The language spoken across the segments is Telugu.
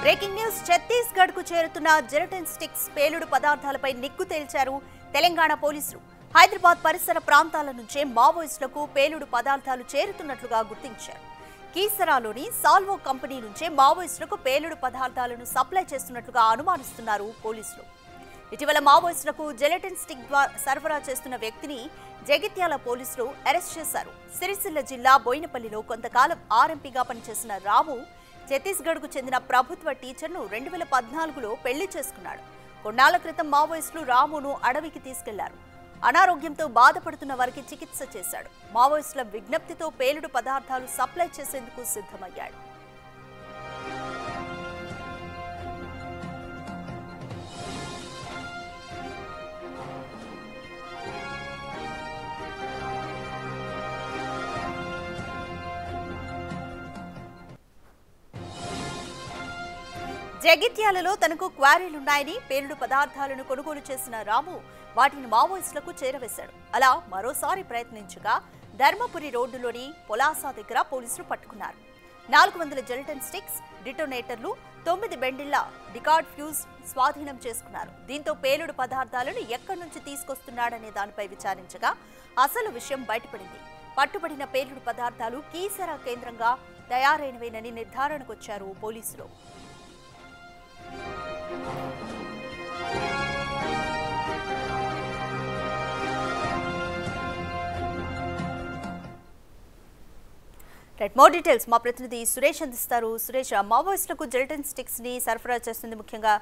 బ్రేకింగ్ న్యూస్ ఛత్తీస్గఢ్ కు చేరుతున్న జెలటిన్ స్టిక్స్ పేలుడు పదార్థాలపై నిగ్గు తేల్చారు తెలంగాణ పోలీసులు. హైదరాబాద్ పరిసర ప్రాంతాల నుంచే మావోయిస్టులకు పేలుడు పదార్థాలు చేరుతున్నట్లుగా గుర్తించారు. కీసరాలోని సాల్వో కంపెనీ నుంచే మావోయిస్టులకు పేలుడు పదార్థాలను సప్లై చేస్తున్నట్లుగా అనుమానిస్తున్నారు పోలీసులు. ఇటీవల మావోయిస్టులకు జెలటిన్ స్టిక్ సరఫరా చేస్తున్న వ్యక్తిని జగిత్యాల పోలీసులు అరెస్ట్ చేశారు. సిరిసిల్ల జిల్లా బోయినపల్లిలో కొంతకాలం ఆర్ఎంపీగా పనిచేసిన రాము ఛత్తీస్గఢ్కు చెందిన ప్రభుత్వ టీచర్ను 2014లో పెళ్లి చేసుకున్నాడు. కొన్నాళ్ల క్రితం మావోయిస్టులు రామును అడవికి తీసుకెళ్లారు. అనారోగ్యంతో బాధపడుతున్న వారికి చికిత్స చేశాడు. మావోయిస్టుల విజ్ఞప్తితో పేలుడు పదార్థాలు సప్లై చేసేందుకు సిద్ధమయ్యాడు. జగిత్యాలలో తనకు క్వారీలున్నాయని పేలుడు పదార్థాలను కొనుగోలు చేసిన రాము వాటిని మావోయిస్టులకు చేరవేశాడు. అలా మరోసారి ప్రయత్నించగా ధర్మపురి రోడ్డులోని పొలాసా దగ్గర పోలీసులు పట్టుకున్నారు. 400 జెలటిన్ స్టిక్స్, డిటోనేటర్లు, 9 బెండిళ్ల డికార్డ్ ఫ్యూజ్ స్వాధీనం చేసుకున్నారు. దీంతో పేలుడు పదార్థాలను ఎక్కడి నుంచి తీసుకొస్తున్నాడనే దానిపై విచారించగా అసలు విషయం బయటపడింది. పట్టుబడిన పేలుడు పదార్థాలు కీసరా కేంద్రంగా తయారైనవేనని నిర్ధారణకొచ్చారు పోలీసులు. మోర్ డీటెయిల్స్ మా ప్రతినిధి సురేష్ అందిస్తారు. సురేష్, మావోయిస్టులకు జెలటిన్ స్టిక్స్ ని సరఫరా చేస్తుంది ముఖ్యంగా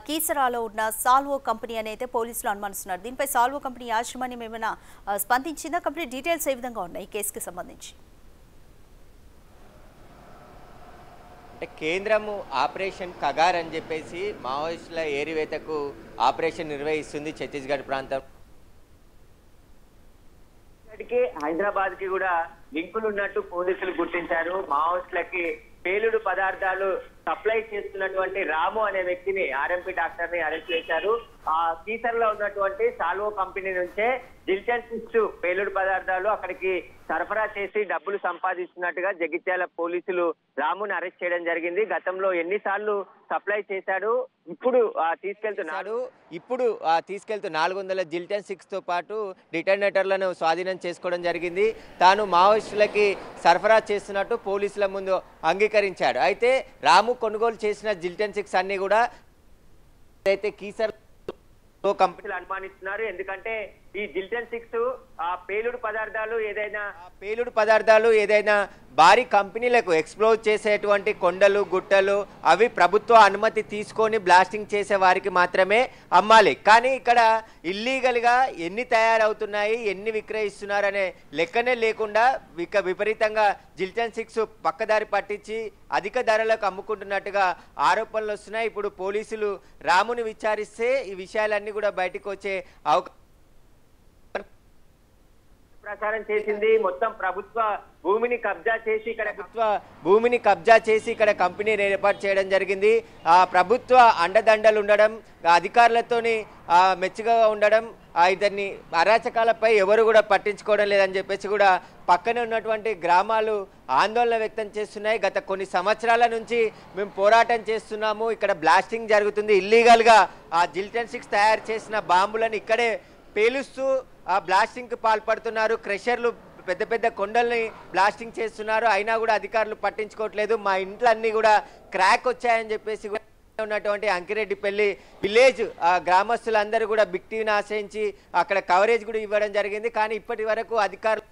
కీసరాలో ఉన్న సాల్వో కంపెనీ అని అయితే పోలీసులు అనుమానిస్తున్నారు. దీనిపై సాల్వో కంపెనీ యాజమాన్యం ఏమైనా స్పందించిందా? కంప్లీట్ డీటెయిల్స్ ఏ విధంగా ఉన్నాయి ఈ కేసుకి సంబంధించి? అంటే కేంద్రము ఆపరేషన్ కగార్ అని చెప్పేసి మావోయిస్టుల ఏరివేతకు ఆపరేషన్ నిర్వహిస్తుంది ఛత్తీస్గఢ్ ప్రాంతం. హైదరాబాద్ కి కూడా లింకులు ఉన్నట్టు పోలీసులు గుర్తించారు. మావోయిస్టులకి పేలుడు పదార్థాలు సప్లై చేస్తున్నటువంటి రాము అనే వ్యక్తిని, ఆర్ఎంపీ డాక్టర్ ని అరెస్ట్ చేశారు. ఆ కీసర్లో ఉన్నటువంటి సాల్వో కంపెనీ నుంచే జెలటిన్ స్టిక్స్ పేలుడు పదార్థాలు అక్కడికి సరఫరా చేసి డబ్బులు సంపాదిస్తున్నట్టుగా జగిత్యాల పోలీసులు రాముని అరెస్ట్ చేయడం జరిగింది. గతంలో ఎన్నిసార్లు సప్లై చేశాడు, ఇప్పుడు తీసుకెళ్తున్నాడు. ఇప్పుడు తీసుకెళ్తూ 400 జెలటిన్ స్టిక్స్ తో పాటు డిటోనేటర్లను స్వాధీనం చేసుకోవడం జరిగింది. తాను మావోయిస్టులకి సరఫరా చేస్తున్నట్టు పోలీసుల ముందు అంగీకరించాడు. అయితే రాము కొనుగోలు చేసిన జెలటిన్ స్టిక్స్ అన్ని కూడా అయితే కీసర్ కంపెనీలు అనుమానిస్తున్నారు. ఎందుకంటే ఈ జెలటిన్ స్టిక్స్ పేలుడు పదార్థాలు ఏదైనా భారీ కంపెనీలకు ఎక్స్ప్లోర్ చేసేటువంటి కొండలు గుట్టలు అవి ప్రభుత్వ అనుమతి తీసుకొని బ్లాస్టింగ్ చేసే వారికి మాత్రమే అమ్మాలి. కానీ ఇక్కడ ఇల్లీగల్గా ఎన్ని తయారవుతున్నాయి, ఎన్ని విక్రయిస్తున్నారనే లెక్కనే లేకుండా విపరీతంగా జెలటిన్ స్టిక్స్ పక్కదారి పట్టించి అధిక ధరలకు అమ్ముకుంటున్నట్టుగా ఆరోపణలు వస్తున్నాయి. ఇప్పుడు పోలీసులు రాముని విచారిస్తే ఈ విషయాలన్నీ కూడా బయటకు వచ్చే అవకాశం ప్రచారం చేసింది. మొత్తం ప్రభుత్వ భూమిని కబ్జా చేసి ఇక్కడ కంపెనీని ఏర్పాటు చేయడం జరిగింది. ఆ ప్రభుత్వ అండదండలు ఉండడం, అధికారులతోని మెచ్చుగా ఉండడం, ఇతన్ని అరాచకాలపై ఎవరు కూడా పట్టించుకోవడం లేదని చెప్పేసి కూడా పక్కనే ఉన్నటువంటి గ్రామాలు ఆందోళన వ్యక్తం చేస్తున్నాయి. గత కొన్ని సంవత్సరాల నుంచి మేము పోరాటం చేస్తున్నాము, ఇక్కడ బ్లాస్టింగ్ జరుగుతుంది, ఇల్లీగల్గా ఆ జెలటిన్ స్టిక్స్ తయారు చేసిన బాంబులను ఇక్కడే పేలుస్తూ ఆ బ్లాస్టింగ్కి పాల్పడుతున్నారు. క్రషర్లు పెద్ద పెద్ద కొండల్ని బ్లాస్టింగ్ చేస్తున్నారు, అయినా కూడా అధికారులు పట్టించుకోవట్లేదు. మా ఇంట్లో అన్ని కూడా క్రాక్ వచ్చాయని చెప్పేసి ఉన్నటువంటి అంకిరెడ్డిపల్లి విలేజ్ గ్రామస్తులందరూ కూడా బిగ్ టీవీని ఆశ్రయించి అక్కడ కవరేజ్ కూడా ఇవ్వడం జరిగింది. కానీ ఇప్పటి వరకు అధికారులు,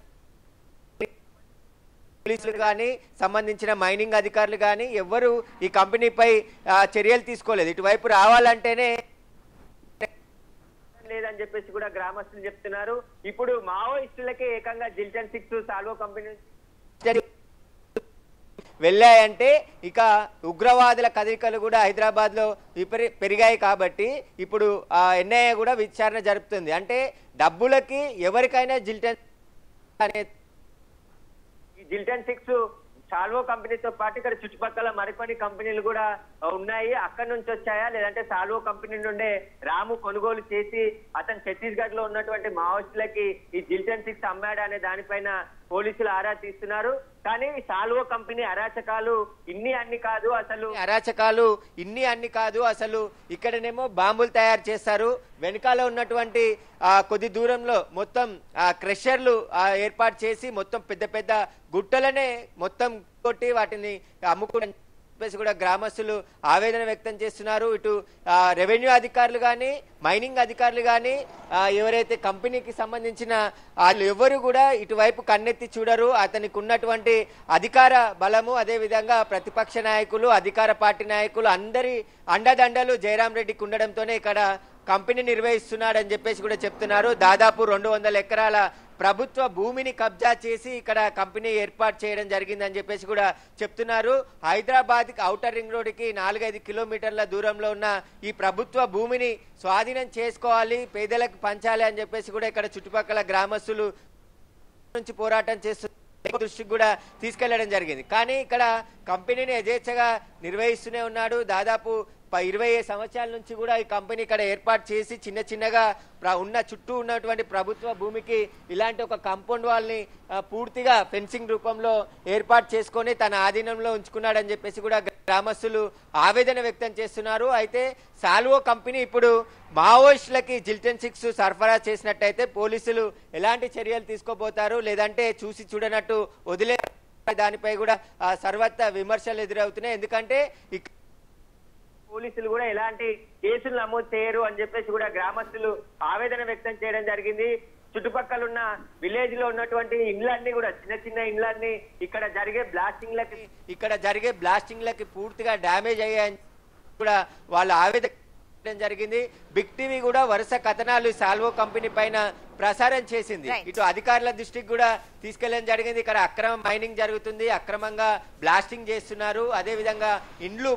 పోలీసులు కానీ సంబంధించిన మైనింగ్ అధికారులు కానీ ఎవ్వరూ ఈ కంపెనీపై చర్యలు తీసుకోలేదు. ఇటువైపు రావాలంటేనే లేదని చెప్పేసి కూడా గ్రామస్తులు చెప్తున్నారు. ఇప్పుడు మావోయిస్టులకే ఏకంగా జెలటిన్ స్టిక్స్ సాల్వో కంపెనీ వెళ్ళాయంటే ఇక ఉగ్రవాదుల కదలికలు కూడా హైదరాబాద్ లో పెరిగాయి. కాబట్టి ఇప్పుడు ఎన్ఐఏ కూడా విచారణ జరుపుతుంది. అంటే డబ్బులకి ఎవరికైనా జెలటిన్ స్టిక్స్ సాల్వో కంపెనీతో పాటు ఇక్కడ చుట్టుపక్కల మరికొన్ని కంపెనీలు కూడా ఉన్నాయి. అక్కడి నుంచి వచ్చాయా లేదంటే సాల్వో కంపెనీ నుండే రాము కొనుగోలు చేసి అతను ఛత్తీస్గఢ్ లో ఉన్నటువంటి మావోయిస్టులకి ఈ జెలటిన్ స్టిక్స్ అమ్మాడా అనే దానిపైన పోలీసులు ఆరా తీస్తున్నారు. కానీ సాల్వో కంపెనీ అరాచకాలు అన్ని కాదు అసలు ఇక్కడనేమో బాంబులు తయారు చేస్తారు. వెనకాల ఉన్నటువంటి కొద్ది దూరంలో మొత్తం క్రషర్లు ఏర్పాటు చేసి మొత్తం పెద్ద పెద్ద గుట్టలనే మొత్తం కొట్టి వాటిని అమ్ముకోవడం చెప్పేసి కూడా గ్రామస్తులు ఆవేదన వ్యక్తం చేస్తున్నారు. ఇటు రెవెన్యూ అధికారులు కానీ మైనింగ్ అధికారులు కానీ ఎవరైతే కంపెనీకి సంబంధించిన వాళ్ళు ఎవరు కూడా ఇటువైపు కన్నెత్తి చూడరు. అతనికి ఉన్నటువంటి అధికార బలము, అదేవిధంగా ప్రతిపక్ష నాయకులు, అధికార పార్టీ నాయకులు అందరి అండదండలు జయరాం రెడ్డికి ఉండడంతోనే ఇక్కడ కంపెనీ నిర్వహిస్తున్నాడని చెప్పేసి కూడా చెప్తున్నారు. దాదాపు 200 ఎకరాల ప్రభుత్వ భూమిని కబ్జా చేసి ఇక్కడ కంపెనీ ఏర్పాటు చేయడం జరిగిందని చెప్పేసి కూడా చెప్తున్నారు. హైదరాబాద్ ఔటర్ రింగ్ రోడ్డుకి 4-5 కిలోమీటర్ల దూరంలో ఉన్న ఈ ప్రభుత్వ భూమిని స్వాధీనం చేసుకోవాలి, పేదలకు పంచాలి అని చెప్పేసి కూడా ఇక్కడ చుట్టుపక్కల గ్రామస్తులు నుంచి పోరాటం చేస్తున్న దృష్టికి కూడా తీసుకెళ్లడం జరిగింది. కానీ ఇక్కడ కంపెనీని యథేచ్ఛగా నిర్వహిస్తూనే ఉన్నాడు. దాదాపు 20 సంవత్సరాల నుంచి కూడా ఈ కంపెనీ ఇక్కడ ఏర్పాటు చేసి చిన్న చిన్నగా చుట్టూ ఉన్నటువంటి ప్రభుత్వ భూమికి ఇలాంటి ఒక కాంపౌండ్ వాల్ని పూర్తిగా ఫెన్సింగ్ రూపంలో ఏర్పాటు చేసుకొని తన ఆధీనంలో ఉంచుకున్నాడని చెప్పేసి కూడా గ్రామస్తులు ఆవేదన వ్యక్తం చేస్తున్నారు. అయితే సాల్వో కంపెనీ ఇప్పుడు మావోయిస్టులకి జిల్టన్ 6 సరఫరా చేసినట్టయితే పోలీసులు ఎలాంటి చర్యలు తీసుకోబోతారు, లేదంటే చూసి చూడనట్టు వదిలే దానిపై కూడా సర్వత్రా విమర్శలు ఎదురవుతున్నాయి. ఎందుకంటే పోలీసులు కూడా ఎలాంటి కేసులు నమోదు చేయరు అని చెప్పేసి కూడా గ్రామస్తులు ఆవేదన వ్యక్తం చేయడం జరిగింది. చుట్టుపక్కల ఉన్న విలేజ్ లో ఉన్నటువంటి ఇండ్లన్నీ కూడా చిన్న చిన్న ఇండ్లన్నీ ఇక్కడ జరిగే బ్లాస్టింగ్లకి పూర్తిగా డ్యామేజ్ అయ్యాయని కూడా వాళ్ళ ఆవేదన జరిగింది. బిగ్ టీవీ కూడా వరుస కథనాలు సాల్వో కంపెనీ పైన ప్రసారం చేసింది. ఇటు అధికారుల దృష్టికి కూడా తీసుకెళ్లడం జరిగింది. ఇక్కడ అక్రమ మైనింగ్ జరుగుతుంది, అక్రమంగా బ్లాస్టింగ్ చేస్తున్నారు, అదే విధంగా ఇండ్లు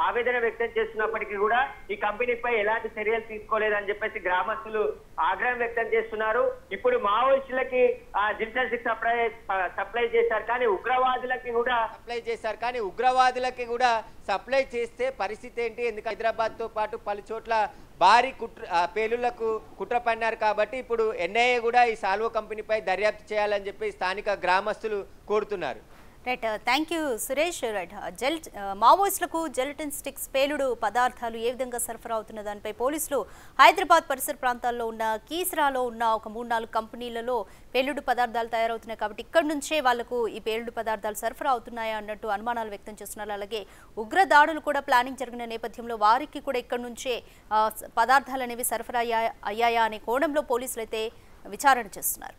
ఆవేదన వ్యక్తం చేస్తున్నప్పటికీ కూడా ఈ కంపెనీపై ఎలాంటి చర్యలు తీసుకోలేదని చెప్పేసి గ్రామస్తులు ఆగ్రహం వ్యక్తం చేస్తున్నారు. ఇప్పుడు మావోయిస్టులకి జిల్టన్ 6 సప్లై చేశారు, కానీ ఉగ్రవాదులకి కూడా సప్లై చేస్తే పరిస్థితి ఏంటి? ఎందుకు హైదరాబాద్ తో పాటు పలు చోట్ల భారీ పేలుళ్లకు కుట్ర పన్నారు. కాబట్టి ఇప్పుడు ఎన్ఐఏ కూడా ఈ సాల్వో కంపెనీపై దర్యాప్తు చేయాలని చెప్పి స్థానిక గ్రామస్తులు కోరుతున్నారు. Right, thank you Suresh. Right, మావోయిస్టులకు జెలటిన్ స్టిక్స్ పేలుడు పదార్థాలు ఏ విధంగా సరఫరా అవుతున్న దానిపై పోలీసులు హైదరాబాద్ పరిసర ప్రాంతాల్లో ఉన్న కీసరాలో ఉన్న ఒక 3-4 కంపెనీలలో పేలుడు పదార్థాలు తయారవుతున్నాయి. కాబట్టి ఇక్కడ నుంచే వాళ్లకు ఈ పేలుడు పదార్థాలు సరఫరా అవుతున్నాయా అన్నట్టు అనుమానాలు వ్యక్తం చేస్తున్నారు. అలాగే ఉగ్ర దాడులు కూడా ప్లానింగ్ జరిగిన నేపథ్యంలో వారికి కూడా ఇక్కడ నుంచే పదార్థాలు అనేవి సరఫరా అయ్యాయా అనే కోణంలో పోలీసులు అయితే విచారణ చేస్తున్నారు.